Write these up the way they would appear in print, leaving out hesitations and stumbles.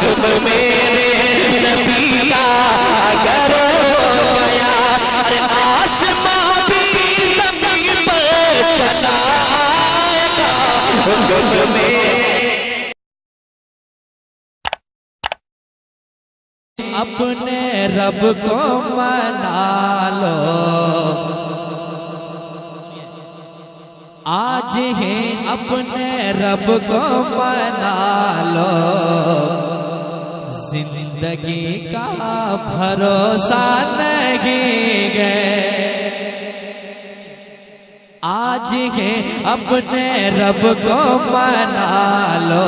तुम मेरे नबी का घर हो गया। अरे आसमां भी ज़मीन पर चलाएगा तुम मेरे। अपने रब को मना लो, आज ही अपने रब को मना लो। जिंदगी का भरोसा नहीं है, आज ही अपने रब को मना लो।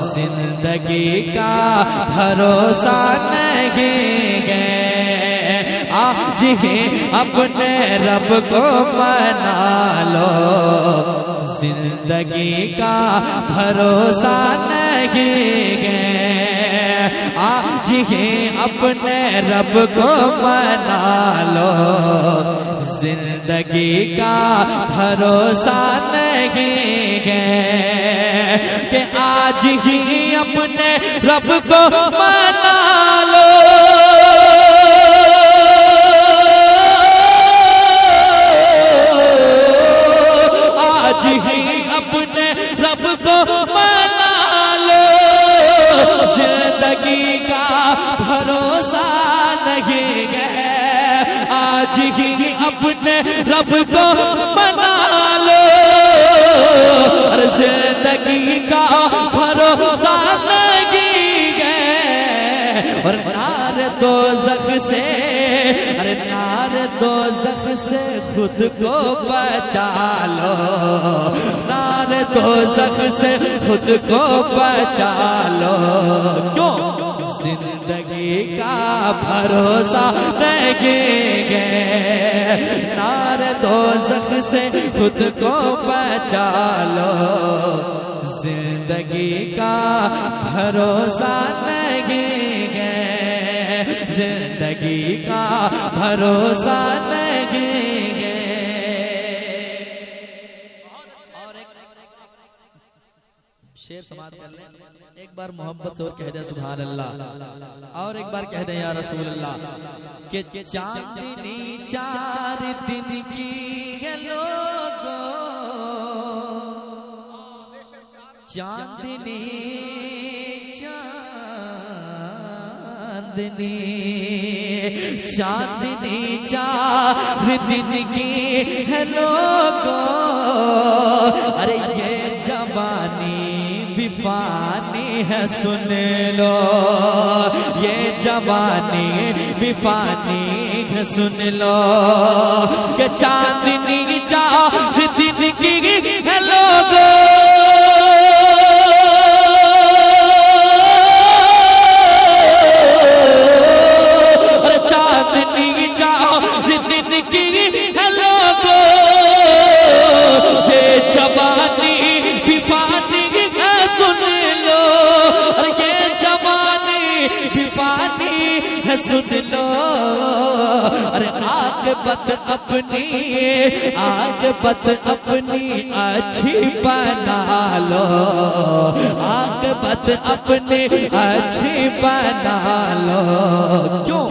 जिंदगी का भरोसा नहीं है, आज ही अपने रब को मना लो। जिंदगी का भरोसा नहीं है, आज ही अपने रब को मना लो। जिंदगी का भरोसा नहीं है कि आज ही अपने रब को मना लो। आज ही अपने रब को मना लो। जिंदगी का भरोसा नहीं है, आज ही अपने रब को मना लो। जिंदगी का भरोसा नहीं है, और नार दोज़ख से, अरे नार दोज़ख से खुद को बचा लो। नार दोज़ख से खुद को बचा लो। क्यों? जिंदगी का भरोसा नहीं है, नार दोज़ख से खुद को बचा लो। जिंदगी का भरोसा नहीं है, जिंदगी का भरोसा नहीं है। और एक शेर समाप्त कर लें। एक बार मोहब्बत से और कह दे सुभान अल्लाह, और एक बार कह दे या रसूल अल्लाह। कि चांदनी 4 दिन की है लोगों, चांदनी चांदनी चांदनी 4 दिन की है लोगों। अरे ये जवानी भी फानी है सुन लो, ये जवानी भी फानी है सुन लो। कि चांदनी 4 दिन की है लोगों। चांदनी 4 दिन की है लोगों, ये जवानी भी फानी है सुन लो। ये जवानी भी फानी है सुन लो। अरे आक़िबत अपनी, आक़िबत अपनी अच्छी बना लो। आक़िबत अपनी अच्छी बना लो। क्यों?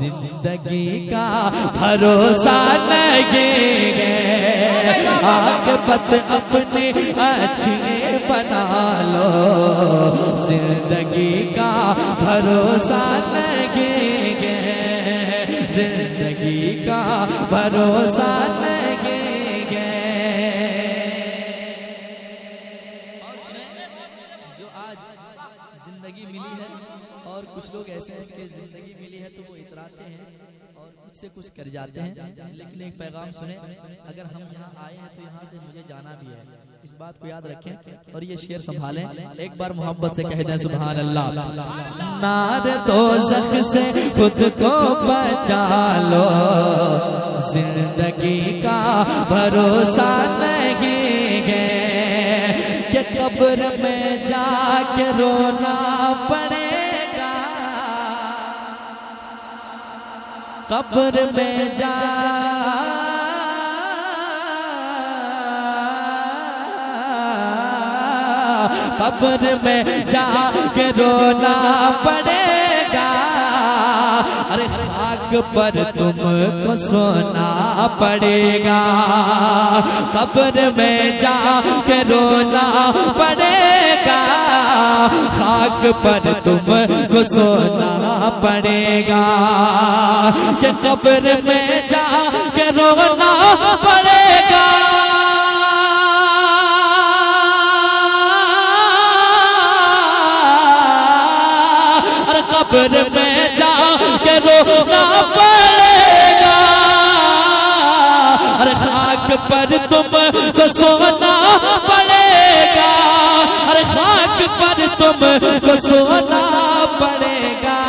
जिंदगी का भरोसा नहीं है, आक़िबत अपनी अच्छी बना लो। जिंदगी का भरोसा नहीं है, जिंदगी का भरोसा नहीं है। और सुने, जो आज जिंदगी मिली है, और कुछ लोग ऐसे हैं कि जिंदगी मिली है तो वो इतराते हैं और कुछ से कुछ कर जाते हैं। लेकिन एक पैगाम सुने, अगर हम यहाँ आए हैं तो यहाँ से मुझे जाना भी है, इस बात को याद रखें और ये शेर संभालें। एक बार मोहब्बत से कह दें सुभान अल्लाह। नार दोज़ख से खुद को बचा लो, जिंदगी का भरोसा नहीं है। कि कब्र में जाके रोना पड़ेगा, कब्र में जा कब्र में जाके रोना पड़ेगा। अरे खाक पर तुमको सोना पड़ेगा, कब्र में जाके रोना पड़ेगा, खाक पर तुमको सोना पड़ेगा, कि कब्र में जाके रोना पड़ेगा। अरे कब्र में जाके रोना पड़ेगा, अरे खाक पर तुमको सोना पड़ेगा, अरे खाक पर तुमको सोना पड़ेगा।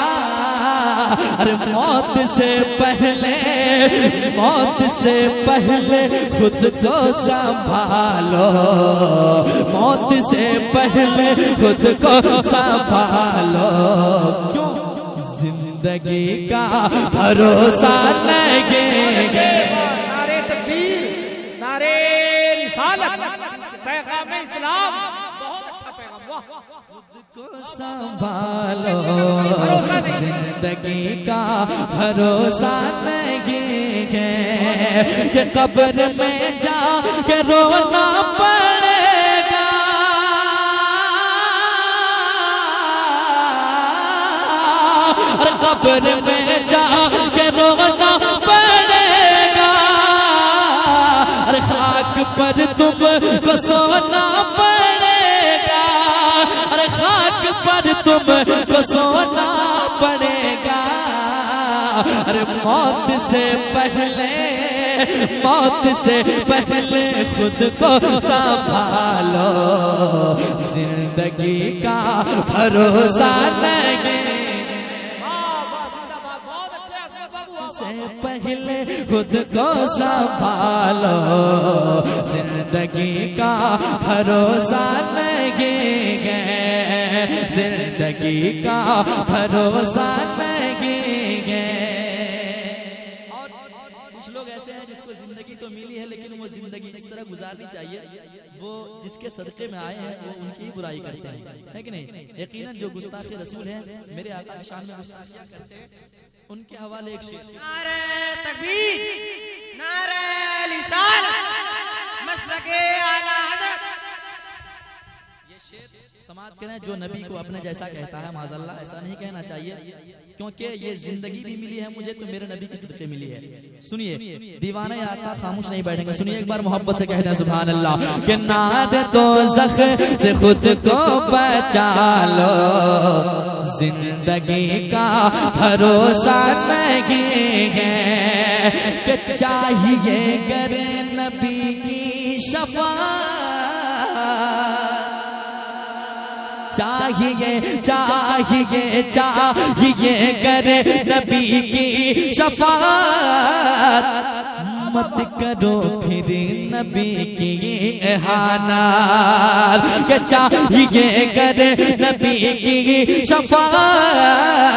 अरे मौत से पहले, मौत से पहले खुद को संभालो, मौत से पहले खुद को संभालो। क्यों? जिंदगी का भरोसा नहीं है। नारे तकबीर, नारे रिसालत, पैगाम इस्लाम, बहुत अच्छा पैगाम। वाह, खुद को संभालो, जिंदगी का भरोसा नहीं है, कि कब्र में जाके रोना पड़ेगा। और कब्र में जाके रोना पड़ेगा, और खाक पर तुमको सोना पड़ेगा, अरे खाक पर तुमको सोना पड़ेगा। अरे मौत से पहले, मौत से पहले खुद को संभालो, जिंदगी का भरोसा नहीं। से पहले खुद को संभालो, जिंदगी का भरोसा नहीं है, जिंदगी का भरोसा नहीं है। और कुछ लोग ऐसे हैं जिसको जिंदगी तो मिली है, लेकिन वो जिंदगी इस तरह गुजारनी चाहिए, वो जिसके सदक़े में आए हैं वो उनकी ही बुराई करते हैं, है कि नहीं? यकीनन जो गुस्ताख़ रसूल हैं, मेरे आका की शान में गुस्ताखियां करते हैं, उनके हवाले एक शेर। नारे तकबीर, नारे रिसालत, मसलके आला हज़रत। ये शेर समाज के जो नबी को अपने जैसा कहता है, माज़अल्लाह ऐसा नहीं कहना चाहिए, क्योंकि ये जिंदगी भी मिली है मुझे तो मेरे नबी की सदक़े मिली है। सुनिए, दीवाने आका खामोश नहीं बैठेंगे, सुनिए एक बार मोहब्बत से कहते हैं सुभान अल्लाह। कि नारे दोज़ख से खुद को बचा लो, जिंदगी का भरोसा नहीं है, कि चाहिए गरे नबी की शफ़ाअत, चाहिए चाहिए चाहिए करे नबी की शफ़ाअत, मत करो फिर नबी की इहानत, के चाहिए करे नबी की शफ़ाअत,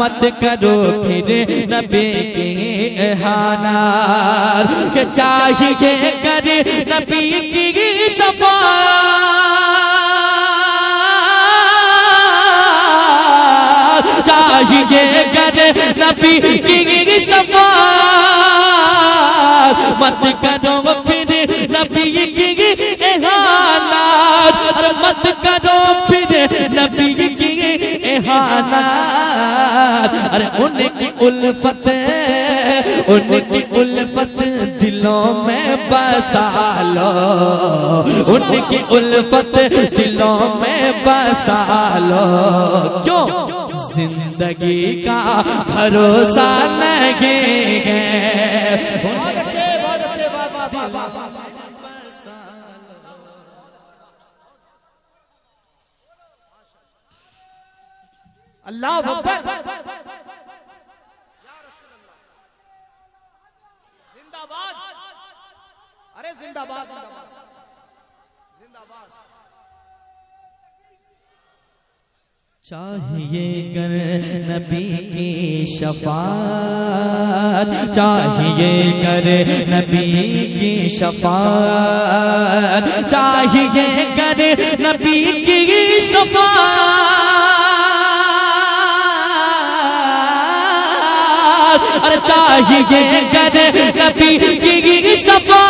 मत करो फिर नबी की इहानत, के चाहिए करे नबी की शफ़ाअत, चाहिए करे नबी की शफ़ाअत, मत करो फिर नबी की इहानत, अरे मत करो फिर नबी की इहानत। अरे उनकी उल्फत, उनकी उल्फत दिलों में बसा लो, उनकी उल्फत दिलों में बसा लो। क्यों? जिंदगी का भरोसा नहीं है। बहुत अच्छे, बहुत अच्छे, वाह वाह वाह। अल्लाह अकबर, जिंदाबाद, अरे जिंदाबाद, जिंदाबाद। चाहिए कर नबी की शफाअत, चाहिए कर नबी की शफाअत, चाहिए कर नबी की शफाअत, अरे चाहिए कर नबी की शफाअत,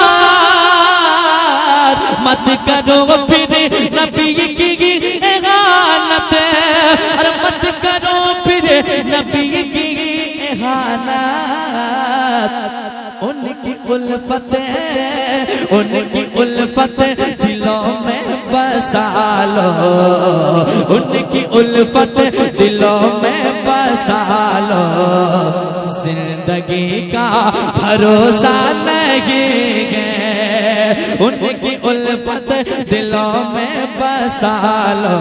मत करो फिर नबी की इहानत, अरे मत करो फिर नबी की इहानत। उनकी उल्फत दिलों में बसा लो, उनकी उल्फत दिलों में बसा लो। जिंदगी का भरोसा नहीं है, उनकी उल्फत दिलों में बसा लो।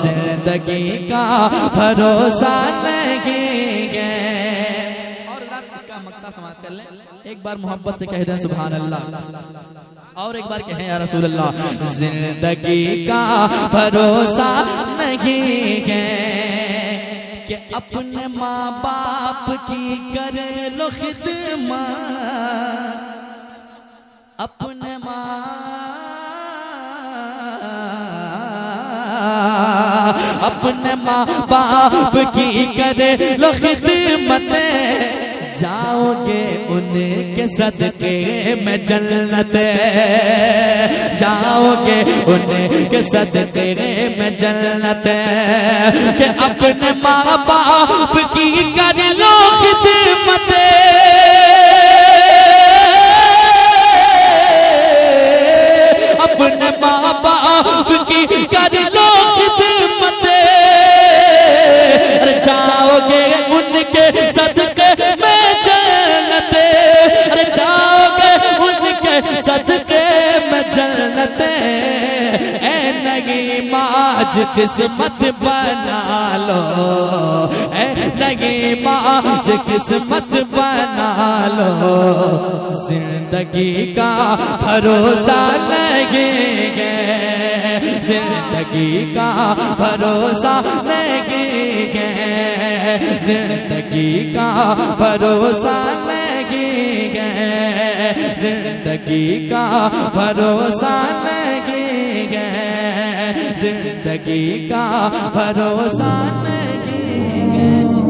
जिंदगी का भरोसा नहीं है। और इसका मक्ता समाप्त कर लें। एक बार मोहब्बत से कह दें सुभान अल्लाह, और एक बार कहें या रसूल अल्लाह। जिंदगी का भरोसा नहीं है कि अपने माँ बाप की करे लो खिदमत, अपने माँ बाप की करे लो खिदमत, जाओगे उनके सदके में जन्नत, जाओगे उनके सदके में जन्नत। कि अपने माँ बाप की कर लो खिदमत, अपने माँ बाप की कर लो खिदमत, जाओगे उनके सदके में जन्नत, अरे जाओगे उनके सदके में जन्नत। ऐ नगी माज किस्मत बना लो, ऐ नगी माज किस्मत बना लो। जिंदगी का भरोसा नहीं है, जिंदगी का भरोसा नहीं है, जिंदगी का भरोसा नहीं है, जिंदगी का भरोसा नहीं है, जिंदगी का भरोसा नहीं है।